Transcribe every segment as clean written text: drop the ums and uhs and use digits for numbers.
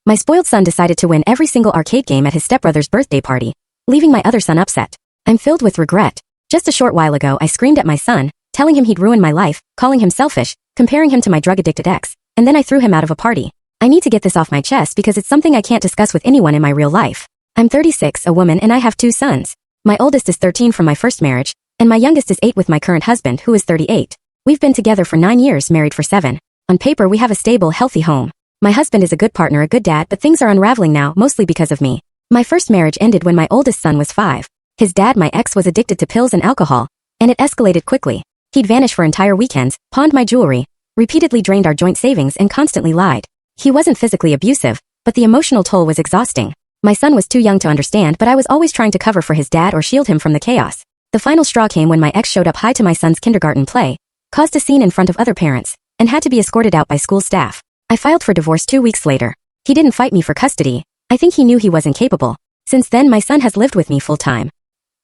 My spoiled son decided to win every single arcade game at his stepbrother's birthday party, leaving my other son upset. I'm filled with regret. Just a short while ago I screamed at my son, telling him he'd ruin my life, calling him selfish, comparing him to my drug-addicted ex, and then I threw him out of a party. I need to get this off my chest because it's something I can't discuss with anyone in my real life. I'm 36, a woman, and I have 2 sons. My oldest is 13 from my first marriage, and my youngest is 8 with my current husband, who is 38. We've been together for 9 years, married for 7. On paper we have a stable, healthy home. My husband is a good partner, a good dad, but things are unraveling now, mostly because of me. My first marriage ended when my oldest son was 5. His dad, my ex, was addicted to pills and alcohol, and it escalated quickly. He'd vanish for entire weekends, pawned my jewelry, repeatedly drained our joint savings, and constantly lied. He wasn't physically abusive, but the emotional toll was exhausting. My son was too young to understand, but I was always trying to cover for his dad or shield him from the chaos. The final straw came when my ex showed up high to my son's kindergarten play, caused a scene in front of other parents, and had to be escorted out by school staff. I filed for divorce 2 weeks later. He didn't fight me for custody. I think he knew he wasn't capable. Since then my son has lived with me full-time.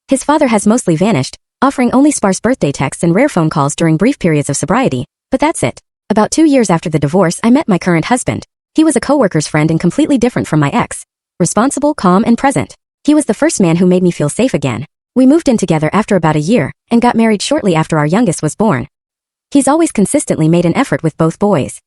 His father has mostly vanished, offering only sparse birthday texts and rare phone calls during brief periods of sobriety, but that's it. About 2 years after the divorce I met my current husband. He was a coworker's friend and completely different from my ex. Responsible, calm, and present. He was the first man who made me feel safe again. We moved in together after about a year, and got married shortly after our youngest was born. He's always consistently made an effort with both boys.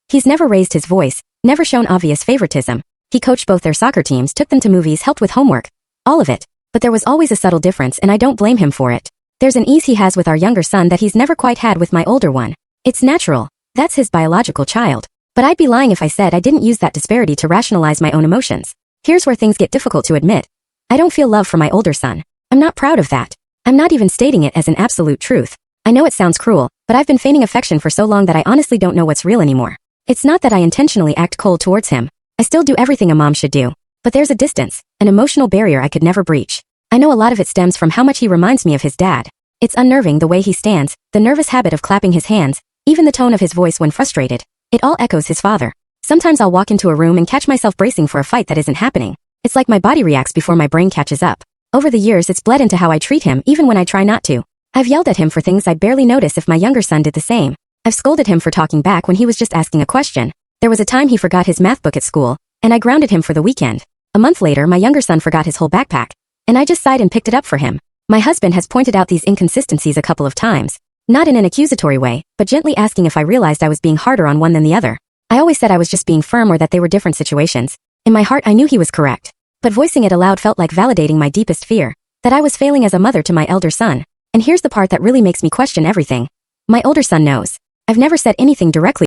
He's never raised his voice, never shown obvious favoritism. He coached both their soccer teams, took them to movies, helped with homework. All of it. But there was always a subtle difference, and I don't blame him for it. There's an ease he has with our younger son that he's never quite had with my older one. It's natural. That's his biological child. But I'd be lying if I said I didn't use that disparity to rationalize my own emotions. Here's where things get difficult to admit. I don't feel love for my older son. I'm not proud of that. I'm not even stating it as an absolute truth. I know it sounds cruel, but I've been feigning affection for so long that I honestly don't know what's real anymore. It's not that I intentionally act cold towards him. I still do everything a mom should do. But there's a distance, an emotional barrier I could never breach. I know a lot of it stems from how much he reminds me of his dad. It's unnerving the way he stands, the nervous habit of clapping his hands, even the tone of his voice when frustrated. It all echoes his father. Sometimes I'll walk into a room and catch myself bracing for a fight that isn't happening. It's like my body reacts before my brain catches up. Over the years it's bled into how I treat him even when I try not to. I've yelled at him for things I'd barely notice if my younger son did the same. I've scolded him for talking back when he was just asking a question. There was a time he forgot his math book at school, and I grounded him for the weekend. A month later my younger son forgot his whole backpack, and I just sighed and picked it up for him. My husband has pointed out these inconsistencies a couple of times. Not in an accusatory way, but gently asking if I realized I was being harder on one than the other. I always said I was just being firm or that they were different situations. In my heart I knew he was correct. But voicing it aloud felt like validating my deepest fear, that I was failing as a mother to my elder son. And here's the part that really makes me question everything. My older son knows. I've never said anything directly